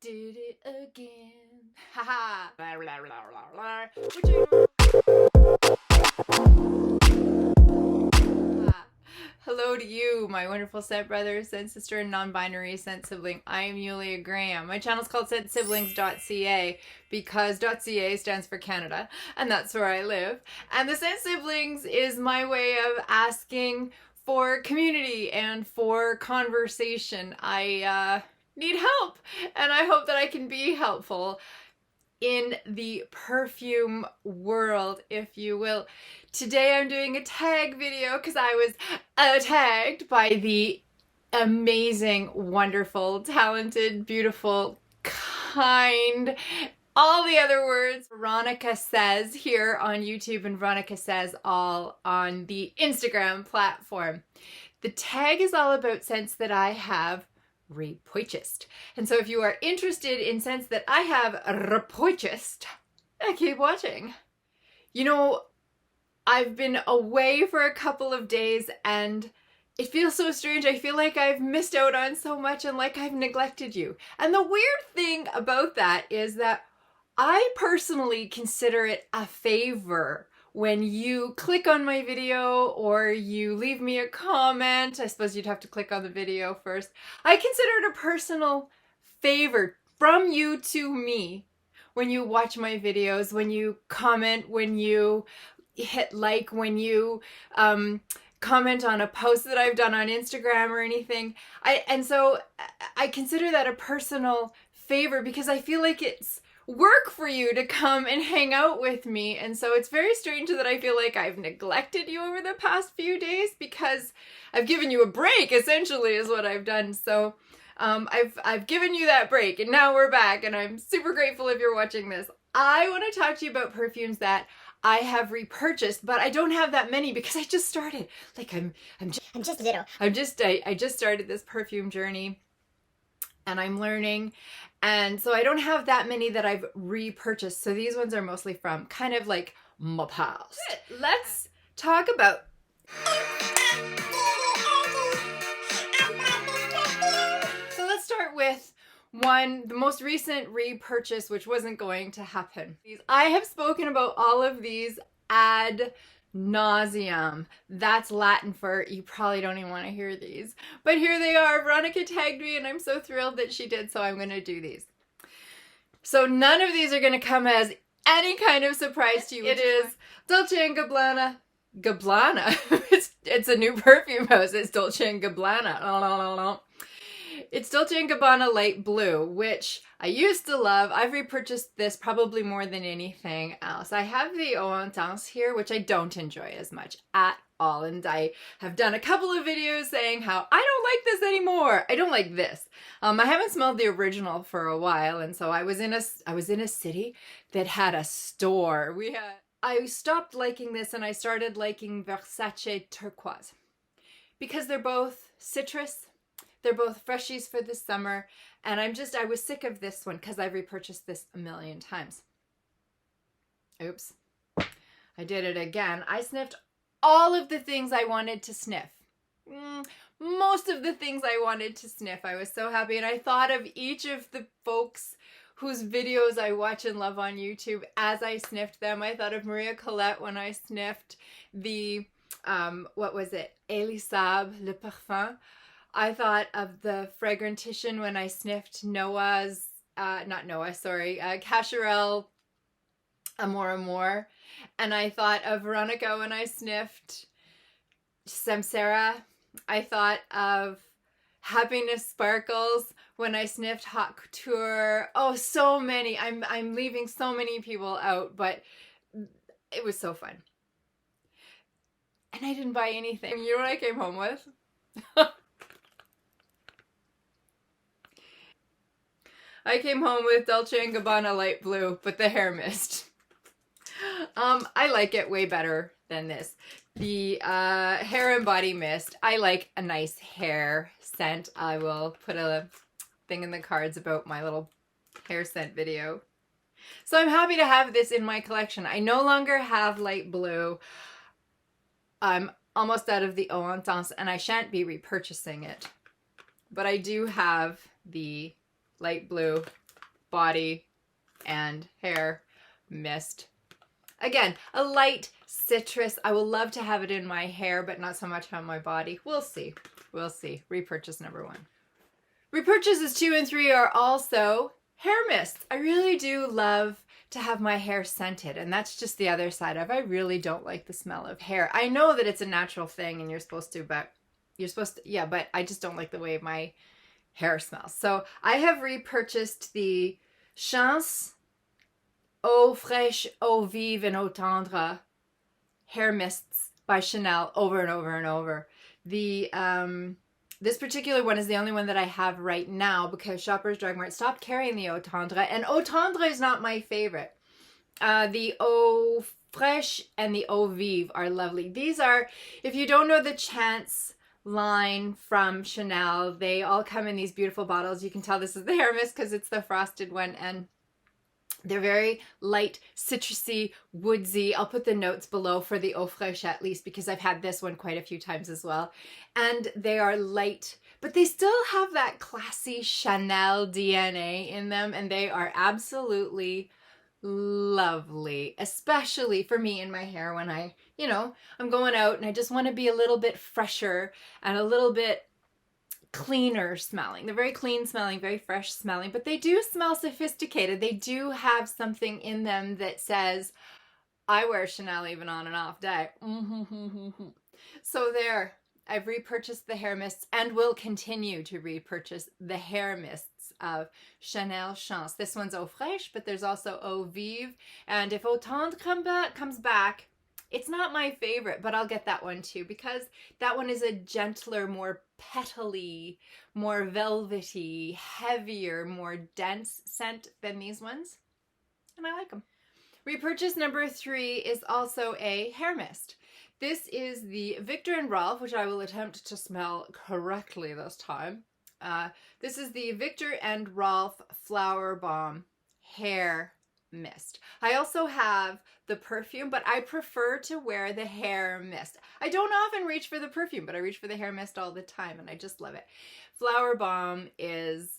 did it again. Haha. Hello to you, my wonderful scent brother, scent sister, and non-binary scent sibling. I am Yulia Graham. My channel is called scentsiblings.ca because .ca stands for Canada, and that's where I live. And the Scent Siblings is my way of asking for community and for conversation. I need help, and I hope that I can be helpful in the perfume world, if you will. Today I'm doing a tag video because I was tagged by the amazing, wonderful, talented, beautiful, kind, all the other words, Veronica Says here on YouTube and Veronica Says all on the Instagram platform. The tag is all about scents that I have repurchased. And so if you are interested in scents that I have repurchased, keep watching. You know, I've been away for a couple of days and it feels so strange. I feel like I've missed out on so much and like I've neglected you. And the weird thing about that is that I personally consider it a favor when you click on my video or you leave me a comment. I suppose you'd have to click on the video first. I consider it a personal favor from you to me when you watch my videos, when you comment, when you hit like, when you comment on a post that I've done on Instagram or anything. And so I consider that a personal favor because I feel like it's work for you to come and hang out with me. And so it's very strange that I feel like I've neglected you over the past few days because I've given you a break, essentially, is what I've done. So I've given you that break and now we're back and I'm super grateful if you're watching this. I want to talk to you about perfumes that I have repurchased, but I don't have that many because I just started. Like I'm just little. I just started this perfume journey and I'm learning. And so I don't have that many that I've repurchased. So these ones are mostly from kind of like my past. Let's talk about. So let's start with the most recent repurchase, which wasn't going to happen. I have spoken about all of these ad nauseum. That's Latin for you probably don't even want to hear these. But here they are. Veronica tagged me and I'm so thrilled that she did, so I'm going to do these. So none of these are going to come as any kind of surprise to you. It is Dolce & Gabbana. It's a new perfume house. It's Dolce & Gabbana. It's Dolce & Gabbana Light Blue, which I used to love. I've repurchased this probably more than anything else. I have the Eau Intense here, which I don't enjoy as much at all. And I have done a couple of videos saying how I don't like this anymore. I don't like this. I haven't smelled the original for a while. And so I was in a city that had a store. I stopped liking this and I started liking Versace Turquoise because they're both citrus. They're both freshies for the summer, and I was sick of this one because I've repurchased this a million times. Oops. I did it again. I sniffed all of the things I wanted to sniff. Most of the things I wanted to sniff. I was so happy, and I thought of each of the folks whose videos I watch and love on YouTube as I sniffed them. I thought of Maria Collett when I sniffed the, what was it? Elisab Le Parfum. I thought of the Fragrantician when I sniffed Cacharel Amour Amour. And I thought of Veronica when I sniffed Samsara. I thought of Happiness Sparkles when I sniffed Haute Couture. Oh, so many. I'm leaving so many people out, but it was so fun. And I didn't buy anything. You know what I came home with? I came home with Dolce & Gabbana Light Blue, but the hair mist. I like it way better than this. The hair and body mist. I like a nice hair scent. I will put a thing in the cards about my little hair scent video. So I'm happy to have this in my collection. I no longer have Light Blue. I'm almost out of the Eau Intense and I shan't be repurchasing it. But I do have the Light Blue body and hair mist. Again, a light citrus. I will love to have it in my hair, but not so much on my body. We'll see. We'll see. Repurchase number 1. Repurchases 2 and 3 are also hair mists. I really do love to have my hair scented, and that's just the other side of I really don't like the smell of hair. I know that it's a natural thing and you're supposed to, but yeah, but I just don't like the way my hair smells. So I have repurchased the Chance Eau Fraiche, Eau Vive, and Eau Tendre hair mists by Chanel over and over and over. This particular one is the only one that I have right now because Shoppers Drug Mart stopped carrying the Eau Tendre, and Eau Tendre is not my favorite. The Eau Fraiche and the Eau Vive are lovely. These are, if you don't know the Chance line from Chanel, they all come in these beautiful bottles. You can tell this is the hair mist because it's the frosted one, and they're very light, citrusy, woodsy. I'll put the notes below for the Eau Fraiche at least because I've had this one quite a few times as well. And they are light, but they still have that classy Chanel DNA in them, and they are absolutely lovely, especially for me in my hair when I'm going out and I just want to be a little bit fresher and a little bit cleaner smelling. They're very clean smelling, very fresh smelling, but they do smell sophisticated. They do have something in them that says, I wear Chanel even on an off day. So there, I've repurchased the hair mists and will continue to repurchase the hair mists of Chanel Chance. This one's Eau Fraiche, but there's also Eau Vive. And if Eau Tendre comes back, it's not my favorite, but I'll get that one too because that one is a gentler, more petally, more velvety, heavier, more dense scent than these ones. And I like them. Repurchase number 3 is also a hair mist. This is the Viktor and Ralf, which I will attempt to smell correctly this time. This is the Viktor and Ralf Flowerbomb hair mist. I also have the perfume, but I prefer to wear the hair mist. I don't often reach for the perfume, but I reach for the hair mist all the time, and I just love it. Flowerbomb is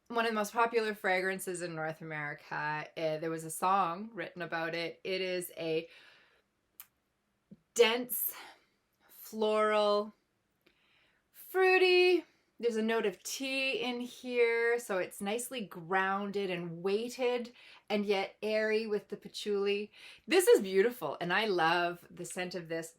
one of the most popular fragrances in North America. There was a song written about it. It is a dense, floral, fruity. There's a note of tea in here, so it's nicely grounded and weighted and yet airy with the patchouli. This is beautiful, and I love the scent of this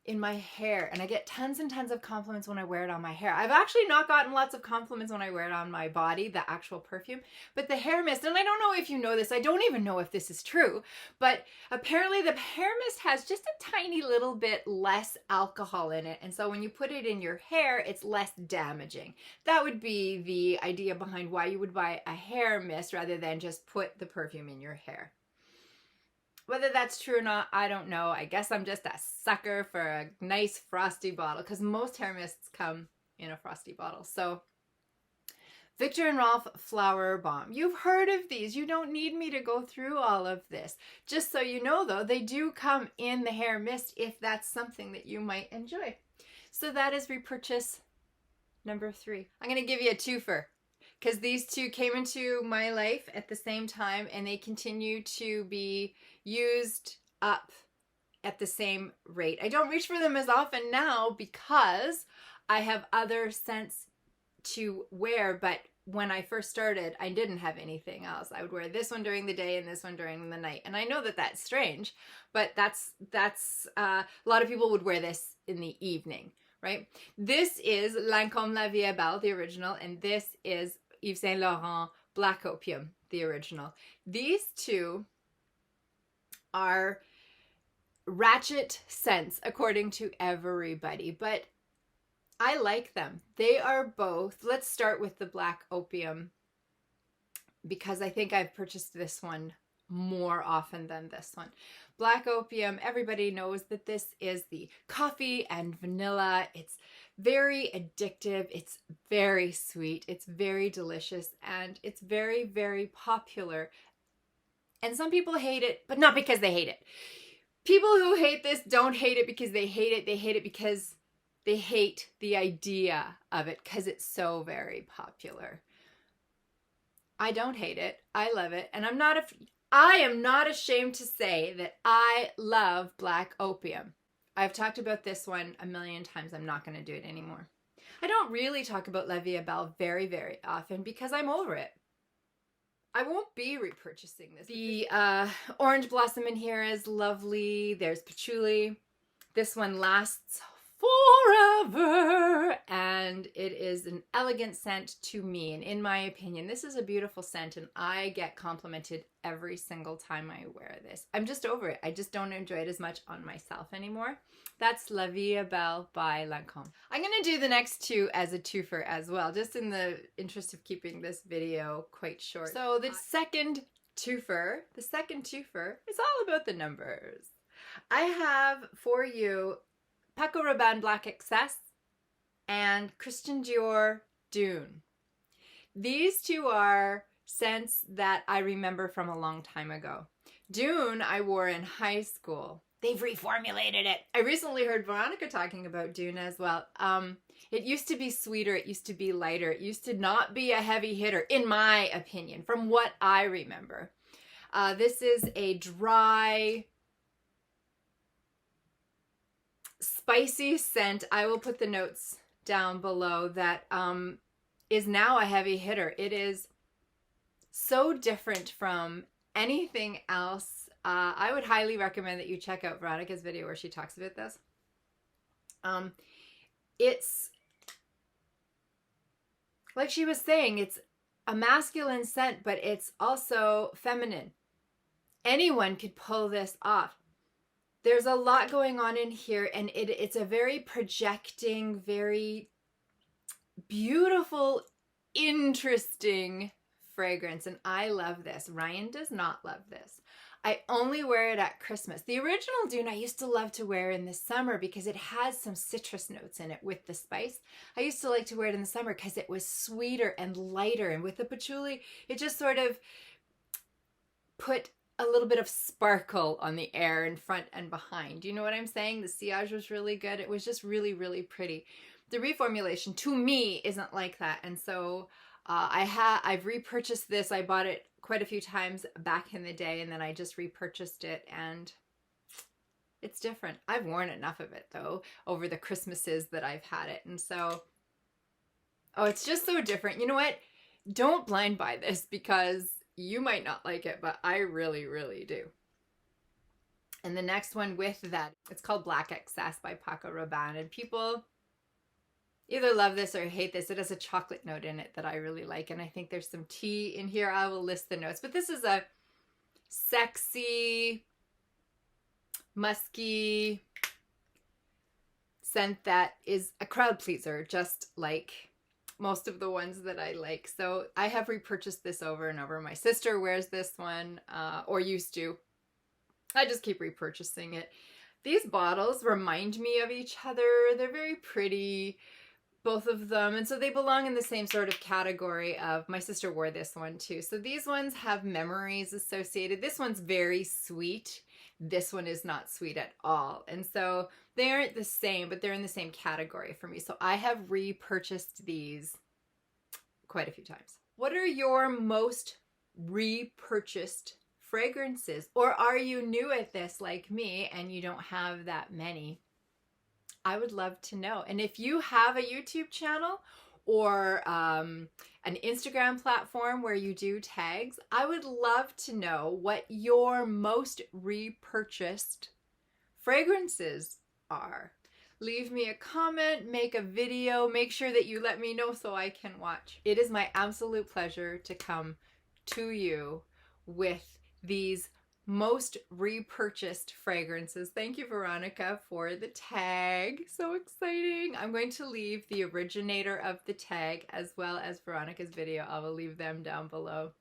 in my hair, and I get tons and tons of compliments when I wear it on my hair. I've actually not gotten lots of compliments when I wear it on my body, the actual perfume, but the hair mist, and I don't know if you know this, I don't even know if this is true, but apparently the hair mist has just a tiny little bit less alcohol in it, and so when you put it in your hair, it's less damaging. That would be the idea behind why you would buy a hair mist rather than just put the perfume in your hair. Whether that's true or not, I don't know. I guess I'm just a sucker for a nice frosty bottle because most hair mists come in a frosty bottle. So, Viktor and Ralf Flowerbomb. You've heard of these. You don't need me to go through all of this. Just so you know, though, they do come in the hair mist if that's something that you might enjoy. So that is repurchase number 3. I'm going to give you a twofer, because these two came into my life at the same time and they continue to be used up at the same rate. I don't reach for them as often now because I have other scents to wear, but when I first started, I didn't have anything else. I would wear this one during the day and this one during the night. And I know that that's strange, but that's a lot of people would wear this in the evening, right? This is Lancôme La Vie est Belle, the original, and this is Yves Saint Laurent Black Opium, the original. These two are ratchet scents according to everybody, but I like them. They are both, let's start with the Black Opium because I think I've purchased this one more often than this one. Black Opium, everybody knows that this is the coffee and vanilla. It's very addictive. It's very sweet. It's very delicious, and it's very, very popular. And some people hate it, but not because they hate it. People who hate this don't hate it because they hate it. They hate it because they hate the idea of it because it's so very popular. I don't hate it. I love it. And I am not ashamed to say that I love Black Opium. I've talked about this one a million times. I'm not going to do it anymore. I don't really talk about La Vie est Belle very, very often because I'm over it. I won't be repurchasing this. The orange blossom in here is lovely. There's patchouli. This one lasts forever, and it is an elegant scent to me. And in my opinion, this is a beautiful scent, and I get complimented every single time I wear this. I'm just over it. I just don't enjoy it as much on myself anymore. That's La Vie est Belle by Lancome. I'm going to do the next two as a twofer as well, just in the interest of keeping this video quite short. So the second twofer is all about the numbers. I have for you Paco Rabane Black Excess and Christian Dior Dune. These two are scents that I remember from a long time ago. Dune I wore in high school. They've reformulated it. I recently heard Veronica talking about Dune as well. It used to be sweeter. It used to be lighter. It used to not be a heavy hitter, in my opinion, from what I remember. This is a dry, spicy scent. I will put the notes down below that is now a heavy hitter. It is so different from anything else. I would highly recommend that you check out Veronica's video where she talks about this. It's like she was saying, it's a masculine scent, but it's also feminine. Anyone could pull this off. There's a lot going on in here, and it's a very projecting, very beautiful, interesting fragrance, and I love this. Ryan does not love this. I only wear it at Christmas. The original Dune I used to love to wear in the summer because it has some citrus notes in it with the spice. I used to like to wear it in the summer because it was sweeter and lighter, and with the patchouli, it just sort of put a little bit of sparkle on the air in front and behind. You know what I'm saying? The sillage was really good. It was just really, really pretty. The reformulation to me isn't like that, and so I've repurchased this. I bought it quite a few times back in the day, and then I just repurchased it, and it's different. I've worn enough of it though over the Christmases that I've had it, and so it's just so different. You know what? Don't blind buy this because you might not like it, but I really, really do. And the next one with that, it's called Black Excess by Paco Rabane, and people either love this or hate this. It has a chocolate note in it that I really like, and I think there's some tea in here. I will list the notes, but this is a sexy, musky scent that is a crowd pleaser, just like most of the ones that I like. So I have repurchased this over and over. My sister wears this one, or used to. I just keep repurchasing it. These bottles remind me of each other. They're very pretty, both of them, and so they belong in the same sort of category of, my sister wore this one too. So these ones have memories associated. This one's very sweet. This one is not sweet at all. And so they aren't the same, but they're in the same category for me. So I have repurchased these quite a few times. What are your most repurchased fragrances? Or are you new at this like me and you don't have that many? I would love to know. And if you have a YouTube channel or an Instagram platform where you do tags, I would love to know what your most repurchased fragrances are. Leave me a comment, make a video, make sure that you let me know so I can watch. It is my absolute pleasure to come to you with these most repurchased fragrances. Thank you, Veronica, for the tag. So exciting. I'm going to leave the originator of the tag as well as Veronica's video. I will leave them down below.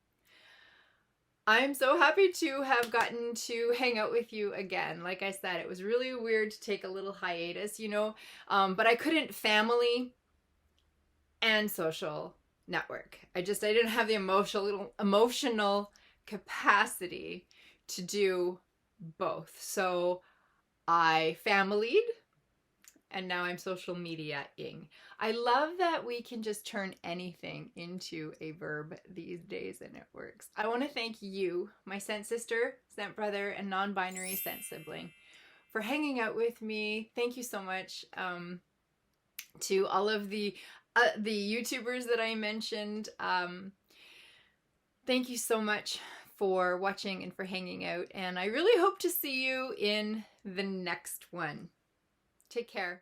I'm so happy to have gotten to hang out with you again. Like I said, it was really weird to take a little hiatus, you know, but I couldn't family and social network. I didn't have the emotional capacity to do both. So I familied and now I'm social media-ing. I love that we can just turn anything into a verb these days and it works. I want to thank you, my scent sister, scent brother, and non-binary scent sibling, for hanging out with me. Thank you so much to all of the YouTubers that I mentioned. Thank you so much for watching and for hanging out, and I really hope to see you in the next one. Take care.